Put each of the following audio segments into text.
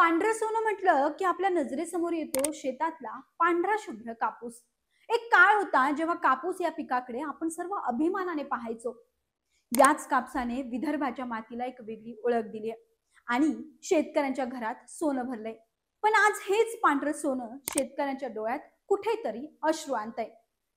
पांढरं सोनं म्हटलं की आपल्या नजरेसमोर येतो शेतातला पांढरा शुभ्र कापूस. एक काळ होता जेव्हा कापूस या पिकाकडे आपण सर्व अभिमानाने पाहायचो. याच कापसाने विदर्भाच्या मातीला एक वेगळी ओळख दिली आहे आणि शेतकऱ्यांच्या घरात सोनं भरलंय. पण आज हेच पांढरं सोनं शेतकऱ्यांच्या डोळ्यात कुठेतरी अश्रू आणतंय.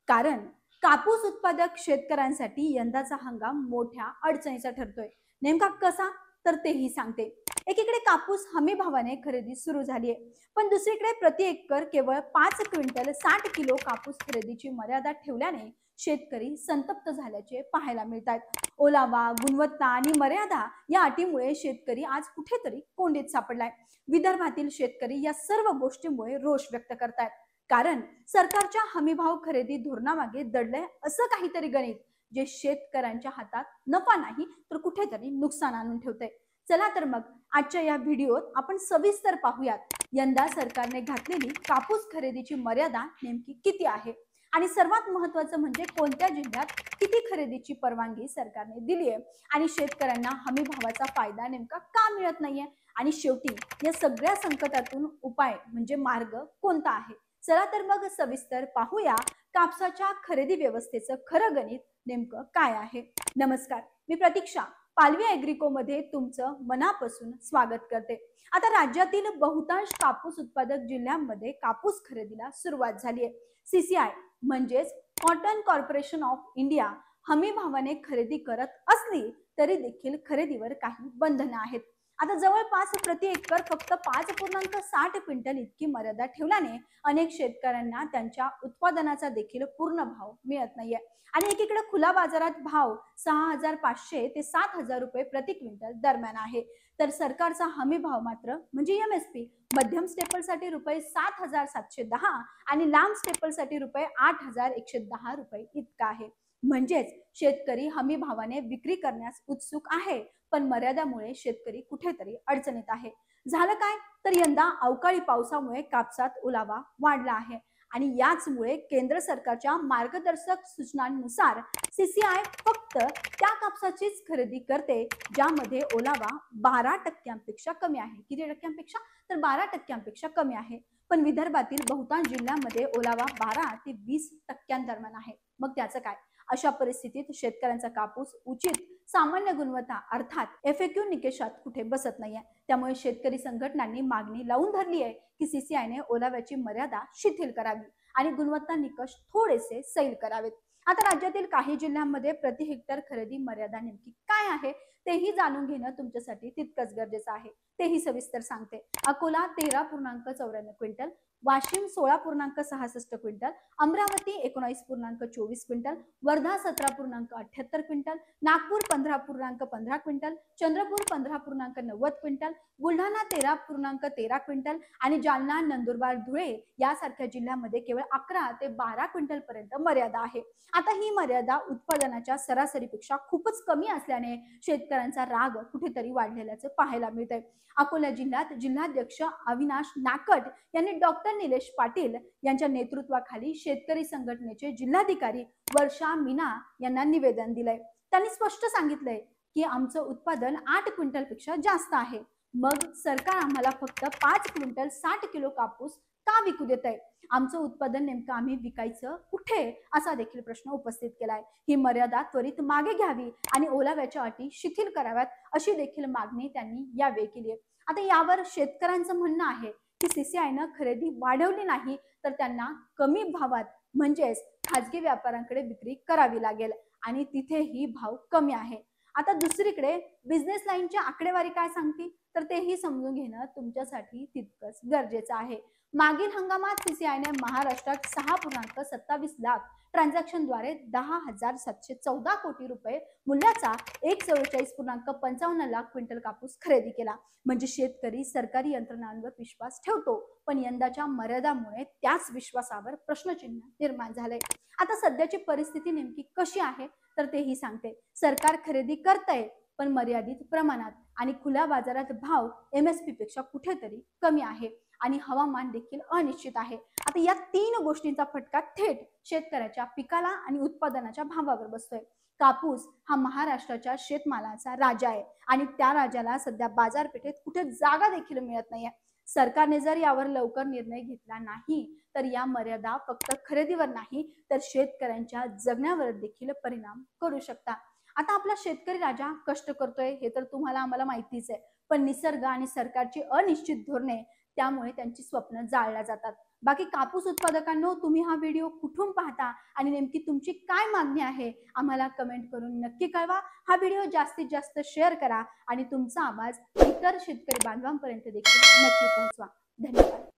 कारण कापूस उत्पादक शेतकऱ्यांसाठी यंदाचा हंगाम मोठ्या अडचणीचा ठरतोय. नेमका कसा, तर तेही सांगते. एकीकडे कापूस हमी भावाने खरेदी सुरू झाली आहे, पण दुसरीकडे प्रति एकर केवळ 5 क्विंटल 60 किलो कापूस खरेदीची मर्यादा ठेवल्याने शेतकरी संतप्त झाल्याचे पाहायला मिळतात. ओलावा, गुणवत्ता आणि मर्यादा या अटीमुळे शेतकरी आज कुठेतरी कोंडीत सापडलाय. विदर्भातील शेतकरी या सर्व गोष्टीमुळे रोष व्यक्त करतात. कारण सरकारच्या हमीभाव खरेदी धोरणामागे दडलंय असं काहीतरी गणित, जे शेतकऱ्यांच्या हातात नफा नाही तर कुठेतरी नुकसान आणून ठेवतंय. चला तर मग आजच्या या व्हिडिओत आपण सविस्तर पाहूयात यंदा सरकारने घातलेली कापूस खरेदीची मर्यादा नेमकी किती आहे आणि सर्वात महत्त्वाचं म्हणजे कोणत्या जिल्ह्यात किती खरेदीची परवानगी सरकारने दिली आहे आणि शेतकऱ्यांना हमी भावाचा फायदा नेमका का मिळत नाहीये आणि शेवटी या सगळ्या संकटातून उपाय म्हणजे मार्ग कोणता आहे. चला तर मग सविस्तर पाहूया कापसाच्या खरेदी व्यवस्थेचं खरं गणित नेमकं काय आहे. नमस्कार, मी प्रतीक्षा पालवी ॲग्रिको मध्ये तुमचं मनापासून स्वागत करते. आता राज्यातील बहुतांश कापूस उत्पादक जिल्ह्यांमध्ये कापूस खरेदीला सुरुवात झाली आहे. सीसीआय म्हणजेच कॉटन कॉर्पोरेशन ऑफ इंडिया हमी भावाने खरेदी करत असली तरी देखील खरेदीवर काही बंधनं आहेत. आता जवळपास प्रति एकर फक्त 5.60 क्विंटल इतकी मर्यादा ठेवल्याने अनेक शेतकऱ्यांना त्यांच्या उत्पादनाचा देखील पूर्ण भाव मिळत नाहीये आणि एकीकडे खुला बाजारात भाव 6,500 ते 7,000 रुपये प्रति क्विंटल दरम्यान आहे. तर सरकारचा हमी भाव मात्र म्हणजे एमएसपी मध्यम स्टेपलसाठी रुपये 7,710 आणि लांब स्टेपलसाठी रुपये 8,110 रुपये इतका आहे. म्हणजेच शेतकरी हमी भावाने विक्री करण्यास उत्सुक आहे, पण मर्यादामुळे शेतकरी कुठेतरी अडचणीत आहे. झालं काय, तर यंदा अवकाळी पावसामुळे कापसात ओलावा वाढला आहे आणि याचमुळे केंद्र सरकारच्या मार्गदर्शक सूचनांनुसार सीसीआय फक्त त्या कापसाचीच खरेदी करते ज्यामध्ये ओलावा 12% कमी आहे. किती टक्क्यांपेक्षा, तर 12% कमी आहे. पण विदर्भातील बहुतांश जिल्ह्यांमध्ये ओलावा 12 ते 20% दरम्यान आहे. मग त्याचं काय? अशा परिस्थितीत शेतकऱ्यांचा कापूस उचित सामान्य गुणवत्ता अर्थात एफएक्यू निकषात कुठे बसत नाहीये. त्यामुळे शेतकरी संघटनांनी मागणी लावून धरली आहे की सीसीआयने ओलाव्याची मर्यादा शिथिल करावी आणि गुणवत्ता निकष थोडेसे सैल करावेत. आता राज्यातील काही जिल्ह्यांमध्ये प्रति हेक्टर खरेदी मर्यादा नेमकी काय आहे तेही जाणून घेणं तुमच्यासाठी तितकंच गरजेचं आहे. तेही सविस्तर सांगते. Akola 13.94 quintal, Washim 16.66 quintal, Amravati 19.24 quintal, Wardha 17.78 quintal, Nagpur 15.15 quintal, Chandrapur 15.90 quintal, Buldhana 13.13 quintal आणि जालना, नंदुरबार, धुळे यासारख्या जिल्ह्यांमध्ये केवळ 11 ते 12 क्विंटल पर्यंत मर्यादा आहे. आता ही मर्यादा उत्पादनाच्या सरासरीपेक्षा खूपच कमी असल्याने शेतकऱ्यांचा राग कुठेतरी वाढलेल्याचं पाहायला मिळतंय. अकोला जिल्ह्यात जिल्हाध्यक्ष अविनाश नाकट यांनी डॉक्टर निलेश पाटील यांच्या नेतृत्वाखाली शेतकरी संघटनेचे जिल्हाधिकारी वर्षा मीना यांना निवेदन दिलंय. त्यांनी स्पष्ट सांगितलंय की आमचं उत्पादन 8 क्विंटल पेक्षा जास्त आहे, मग सरकार आम्हाला फक्त 5 क्विंटल 60 किलो कापूस का विकू देत आहे? आमचं उत्पादन नेमकं आम्ही विकायचं कुठे, असा देखील प्रश्न उपस्थित केलाय. ही मर्यादा त्वरित मागे घ्यावी आणि ओलाव्याच्या अटी शिथिल कराव्यात अशी देखील मागणी त्यांनी यावेळी केली आहे. आता यावर शेतकऱ्यांचं म्हणणं आहे की सीसीआयनं खरेदी वाढवली नाही तर त्यांना कमी भावात म्हणजेच खाजगी व्यापाऱ्यांकडे विक्री करावी लागेल आणि तिथेही भाव कमी आहे. आता दुसरीकडे बिझनेस लाईनची आकडेवारी काय सांगते, तर तेही समजून घेणं तुमच्यासाठी तितकंच गरजेचं आहे. मागील हंगामात सीसीआयने महाराष्ट्रात 6.27 लाख ट्रान्झॅक्शनद्वारे 10,714 कोटी रुपये मूल्याचा 144.55 लाख क्विंटल कापूस खरेदी केला. म्हणजे शेतकरी सरकारी यंत्रणांवर विश्वास ठेवतो, पण यंदाच्या मर्यादामुळे त्याच विश्वासावर प्रश्नचिन्ह निर्माण झाले. आता सध्याची परिस्थिती नेमकी कशी आहे, तर तेही सांगते. सरकार खरेदी करतंय पण मर्यादित प्रमाणात आणि खुल्या बाजारात भाव एमएसपी पेक्षा कुठेतरी कमी आहे आणि हवामान देखील अनिश्चित आहे. आता या 3 गोष्टींचा फटका थेट शेतकऱ्याच्या पिकाला आणि उत्पादनाच्या भावावर बसतोय. कापूस हा महाराष्ट्राच्या शेतमालाचा राजा आहे आणि त्या राजाला सध्या बाजारपेठेत कुठे जागा देखील मिळत नाहीये. सरकारने जर यावर लवकर निर्णय घेतला नाही तर या मर्यादा फक्त खरेदीवर नाही तर शेतकऱ्यांच्या जगण्यावर देखील परिणाम करू शकतात. आता आपला शेतकरी राजा कष्ट करतोय हे तर तुम्हाला आम्हाला माहितीच आहे, पण निसर्ग आणि सरकारची अनिश्चित धोरणे त्यामुळे त्यांची स्वप्न जाळल्या जातात. बाकी कापूस उत्पादकांनो, तुम्ही हा व्हिडिओ कुठून पाहता आणि नेमकी तुमची काय मागणी आहे आम्हाला कमेंट करून नक्की कळवा. हा व्हिडिओ जास्तीत जास्त शेअर करा आणि तुमचा आवाज इतर शेतकरी बांधवांपर्यंत देखील नक्की पोहोचवा. धन्यवाद.